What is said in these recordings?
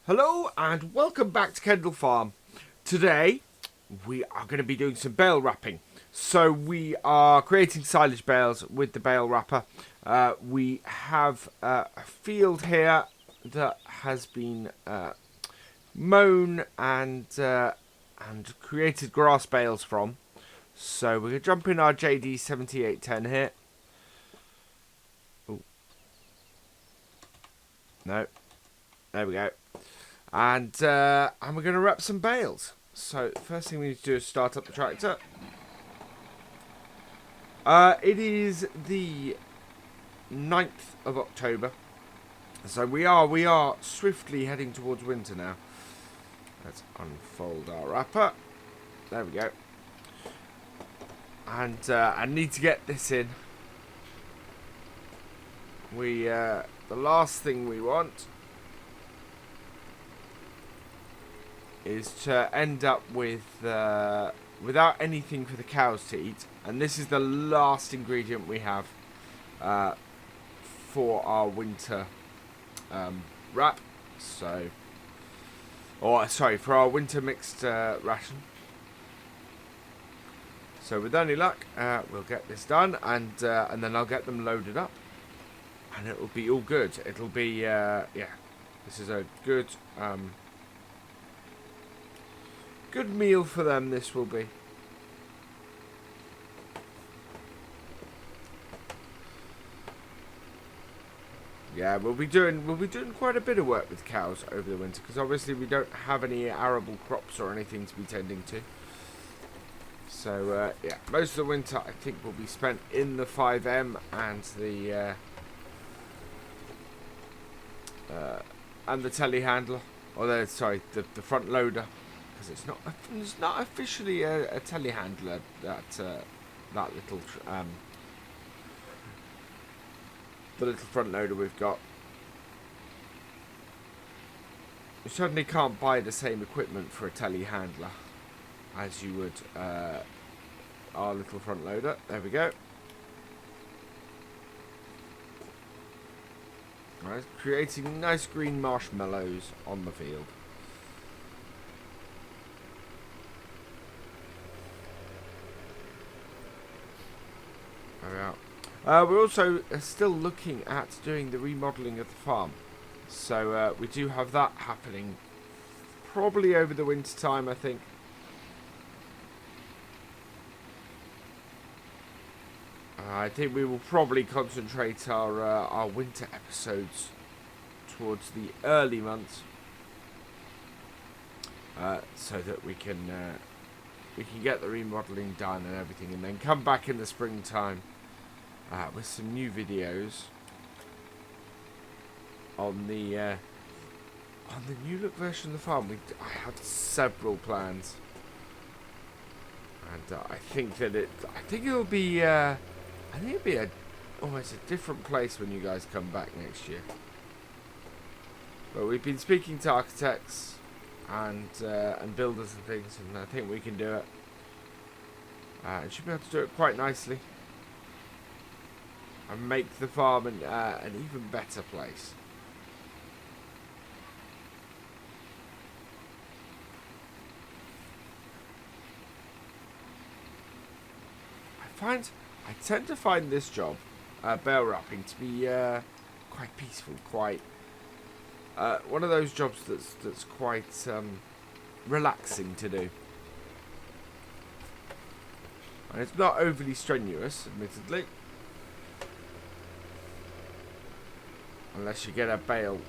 Hello and welcome back to Kendle Farm. Today we are going to be doing some bale wrapping. So we are creating silage bales with the bale wrapper. We have a field here that has been mown and created grass bales from. So we're going to jump in our JD 7810 here. Ooh. No. There we go. And we're going to wrap some bales. So first thing we need to do is start up the tractor. It is the 9th of October. So we are swiftly heading towards winter now. Let's unfold our wrapper. There we go. And I need to get this in. The last thing we want is to end up with without anything for the cows to eat, and this is the last ingredient we have for our winter wrap. So, for our winter mixed ration. So with any luck, we'll get this done, and then I'll get them loaded up, and it'll be all good. It'll be this is a good. Good meal for them, this will be. Yeah, we'll be doing quite a bit of work with cows over the winter, because obviously we don't have any arable crops or anything to be tending to. So yeah, most of the winter I think will be spent in the 5M and the telehandler, or the front loader. Because it's not officially a telehandler, that little the little front loader we've got. You certainly can't buy the same equipment for a telehandler as you would our little front loader. There we go. Right, creating nice green marshmallows on the field. We're also still looking at doing the remodelling of the farm, so we do have that happening probably over the winter time, I think. I think we will probably concentrate our winter episodes towards the early months, so that we can get the remodelling done and everything, and then come back in the springtime with some new videos on the new look version of the farm. I have several plans, and I think it'll be almost a different place when you guys come back next year. But we've been speaking to architects and builders and things, and I think we can do it. And should be able to do it quite nicely and make the farm an even better place. I tend to find this job, bale wrapping, to be quite peaceful, quite one of those jobs that's quite relaxing to do. And it's not overly strenuous, admittedly. Unless you get a bale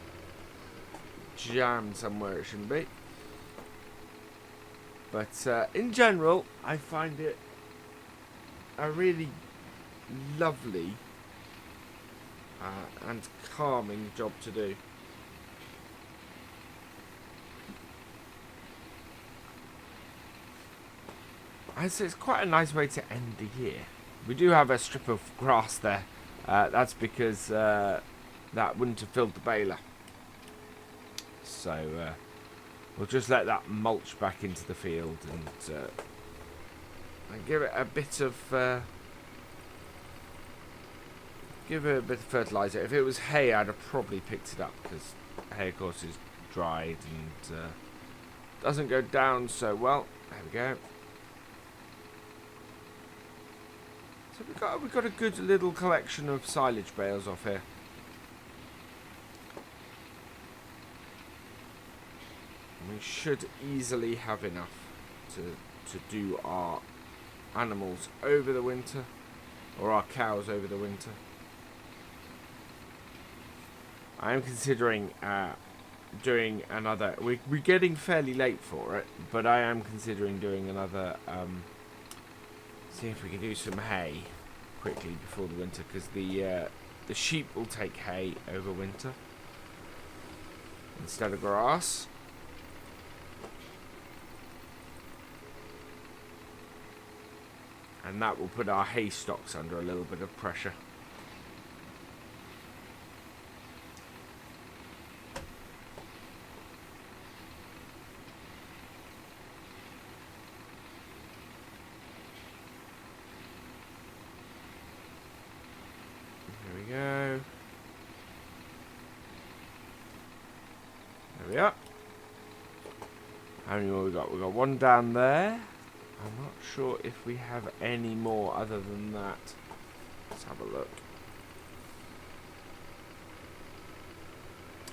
jammed somewhere it shouldn't be. But in general, I find it a really lovely and calming job to do. And so it's quite a nice way to end the year. We do have a strip of grass there. That's because that wouldn't have filled the baler. So we'll just let that mulch back into the field and give it a bit of fertiliser. If it was hay, I'd have probably picked it up, because hay, of course, is dried and doesn't go down so well. There we go. So we've got a good little collection of silage bales off here. And we should easily have enough to do our animals over the winter, or our cows over the winter. I am considering doing another. We're getting fairly late for it, but I am considering doing another. See if we can do some hay quickly before the winter, because the sheep will take hay over winter instead of grass. And that will put our hay stocks under a little bit of pressure. There we go. There we are. How many more we got? We got one down there. I'm not sure if we have any more other than that. Let's have a look.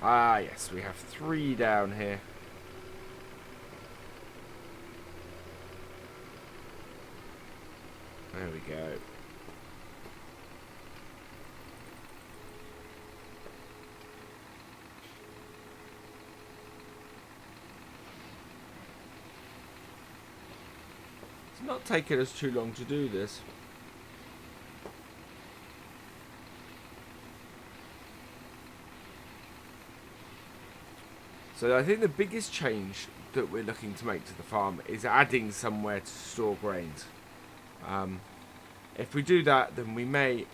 Ah, yes, we have 3 down here. There we go. It's not taking us too long to do this. So I think the biggest change that we're looking to make to the farm is adding somewhere to store grains. If we do that, then we may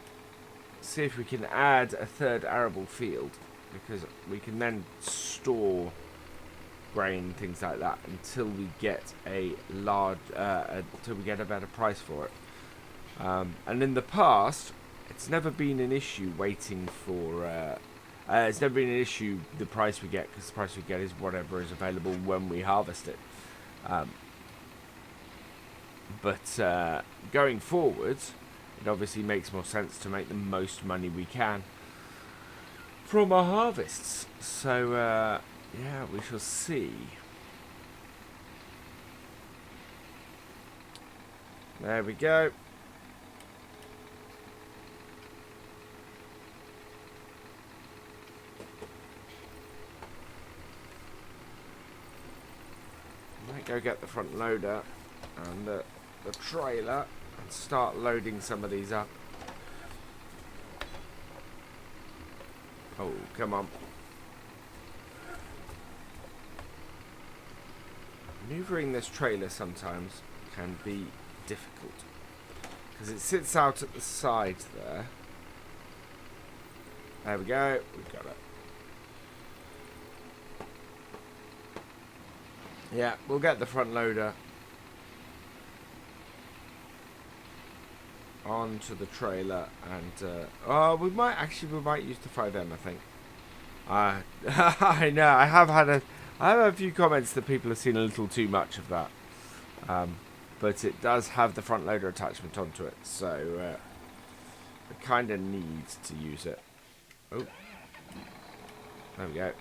see if we can add a 3rd arable field, because we can then store grain, things like that, until we get a large, until we get a better price for it. And in the past, it's never been an issue waiting for. It's never been an issue the price we get, because the price we get is whatever is available when we harvest it. But going forwards, it obviously makes more sense to make the most money we can from our harvests. So yeah, we shall see. There we go. Might go get the front loader and the trailer and start loading some of these up. Oh, come on. Maneuvering this trailer sometimes can be difficult, because it sits out at the side there. There we go, we've got it. Yeah, we'll get the front loader onto the trailer, and we might use the 5M, I think. I know, I have had a few comments that people have seen a little too much of that, but it does have the front loader attachment onto it, so it kind of needs to use it. Oh, there we go.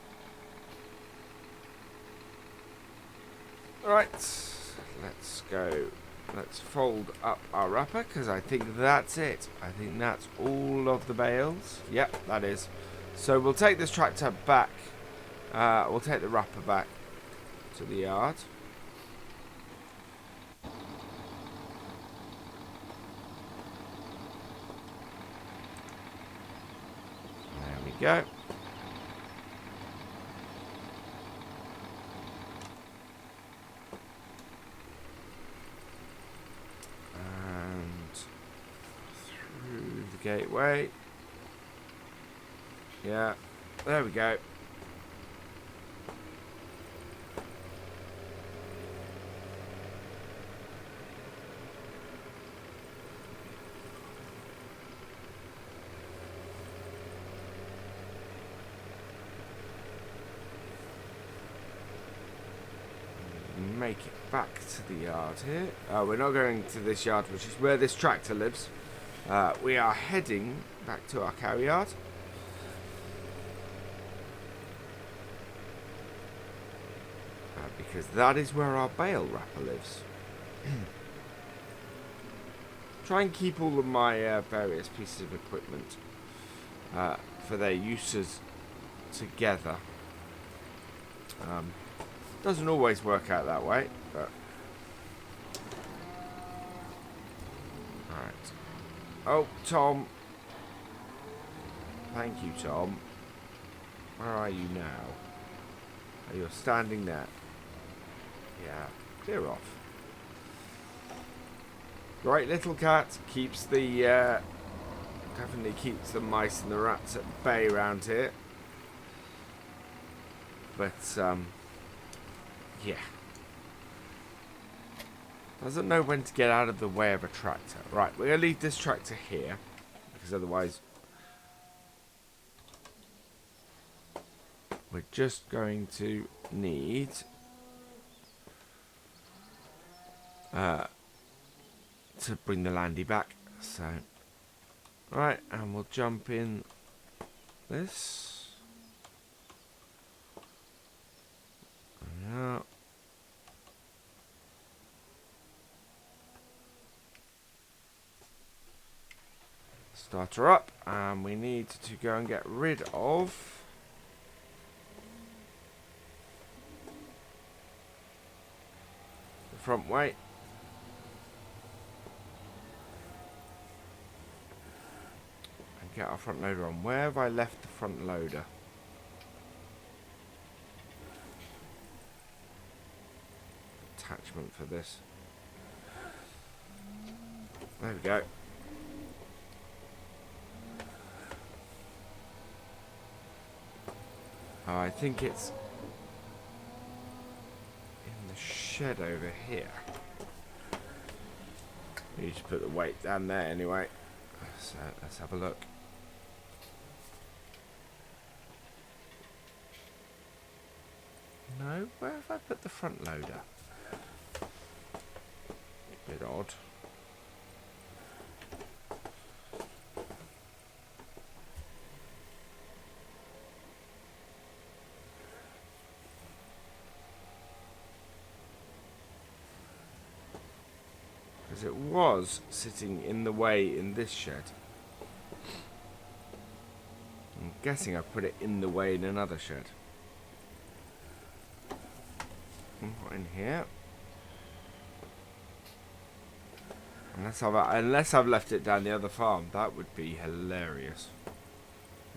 Alright, let's go. Let's fold up our wrapper, because I think that's it. I think that's all of the bales. Yep, that is. So we'll take this tractor back. We'll take the wrapper back to the yard. There we go. Gateway. Yeah, there we go. make it back to the yard here. We're not going to this yard, which is where this tractor lives. We are heading back to our cow yard. Because that is where our bale wrapper lives. Try and keep all of my various pieces of equipment for their uses together. Doesn't always work out that way, but alright. Oh, Tom. Thank you, Tom. Where are you now? Oh, you're standing there. Yeah, clear off. Right, little cat keeps the definitely keeps the mice and the rats at bay around here. But yeah, doesn't know when to get out of the way of a tractor. Right, we're gonna leave this tractor here because otherwise we're just going to need to bring the landy back. So, right, and we'll jump in this. Yeah. Start her up, and we need to go and get rid of the front weight. Get our front loader on. Where have I left the front loader? Attachment for this. There we go. Oh, I think it's in the shed over here. We need to put the weight down there anyway. So let's have a look. No, where have I put the front loader? Bit odd. Because it was sitting in the way in this shed. I'm guessing I put it in the way in another shed. Not in here. Unless I've left it down the other farm. That would be hilarious.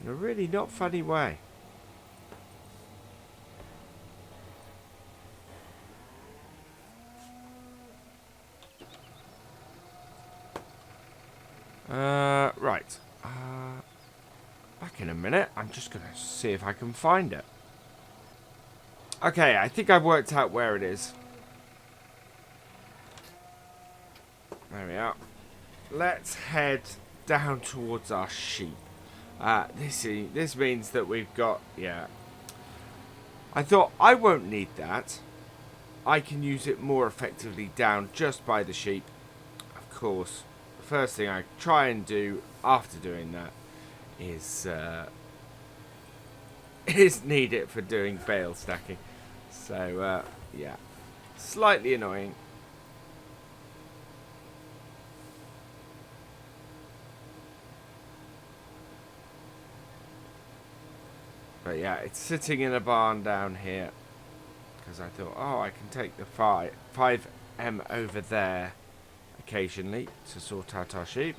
In a really not funny way. Right. Back in a minute. I'm just going to see if I can find it. Okay, I think I've worked out where it is. There we are. Let's head down towards our sheep. This means that we've got, yeah. I thought I won't need that. I can use it more effectively down just by the sheep. Of course, the first thing I try and do after doing that is need it for doing bale stacking. So, yeah, slightly annoying. But yeah, it's sitting in a barn down here. Because I thought, oh, I can take the 5M over there occasionally to sort out our sheep.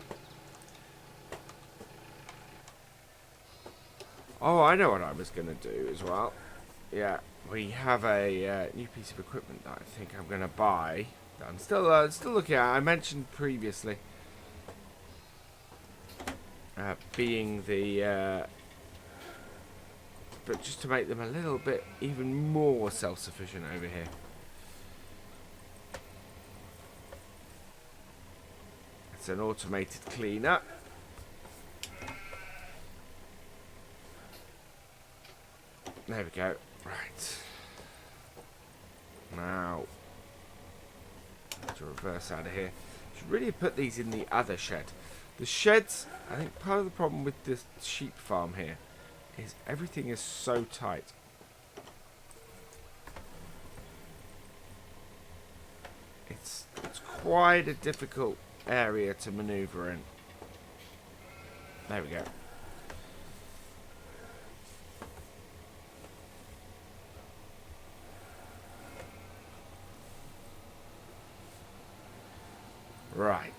Oh, I know what I was going to do as well. Yeah, we have a new piece of equipment that I think I'm going to buy. That I'm still looking at. I mentioned previously being the... but just to make them a little bit even more self-sufficient over here. It's an automated cleaner. There we go. Right. Now, to reverse out of here. Should really put these in the other shed. The sheds, I think part of the problem with this sheep farm here is everything is so tight. It's quite a difficult area to maneuver in. There we go. Right.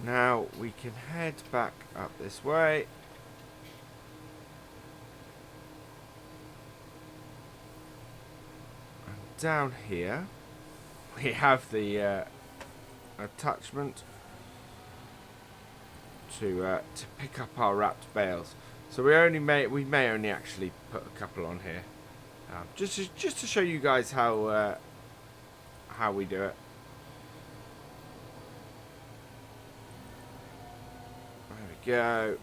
Now we can head back up this way. And down here we have the attachment to pick up our wrapped bales. So we may only actually put a couple on here, just to show you guys how we do it. There we go.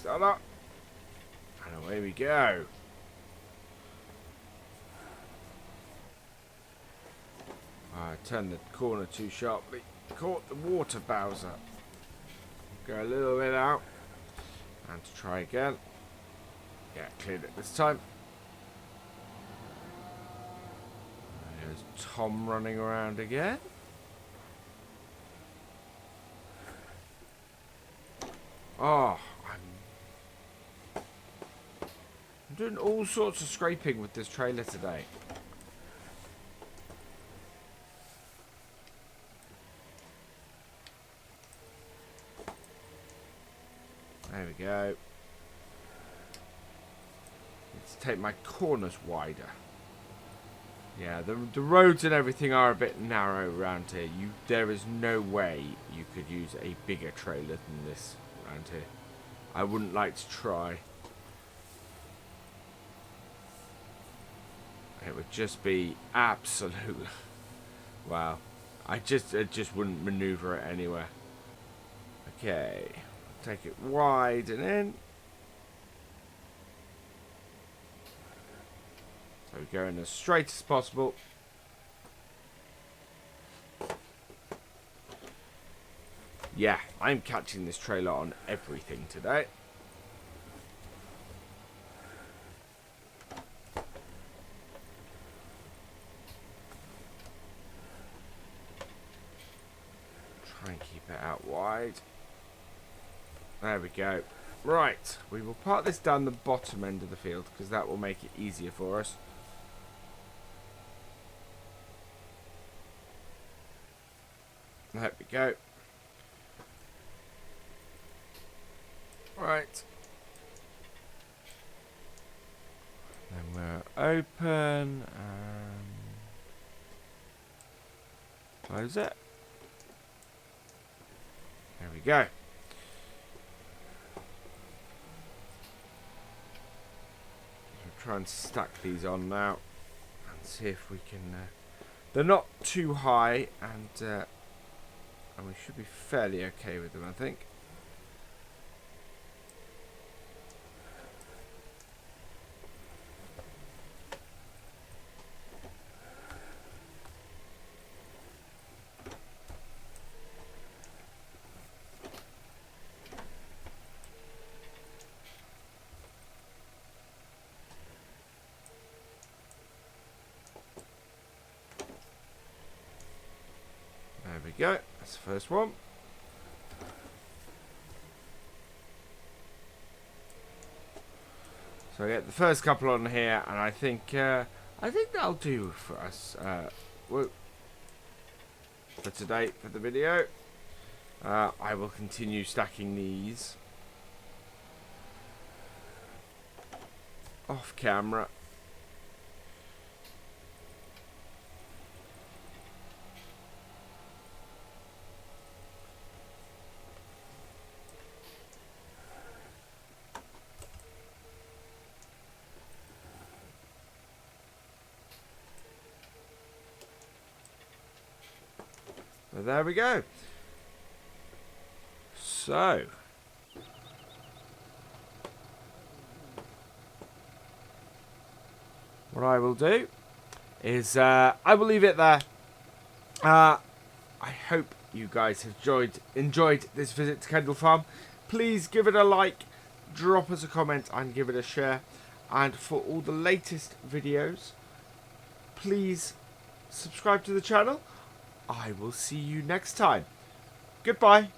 That up, and away we go. I turned the corner too sharply, caught the water bowser. Go a little bit out, and to try again. Yeah, cleared it this time. There's Tom running around again. Oh, I'm doing all sorts of scraping with this trailer today. There we go. Let's take my corners wider. Yeah, the roads and everything are a bit narrow around here. There is no way you could use a bigger trailer than this around here. I wouldn't like to try. It would just be absolute. Wow. I just wouldn't maneuver it anywhere. Okay. Take it wide and in. So we go in as straight as possible. Yeah, I'm catching this trailer on everything today. Try and keep it out wide. There we go. Right, we will park this down the bottom end of the field because that will make it easier for us. There we go. Right. Then we're open and close it. There we go. We'll try and stack these on now and see if we can. They're not too high, and we should be fairly okay with them, I think. There we go. That's the first one. So I get the first couple on here, and I think that'll do for us. For today, for the video. I will continue stacking these off camera. Well, there we go. So, what I will do is I will leave it there. I hope you guys have enjoyed this visit to Kendle Farm. Please give it a like, drop us a comment and give it a share. And for all the latest videos, please subscribe to the channel. I will see you next time. Goodbye.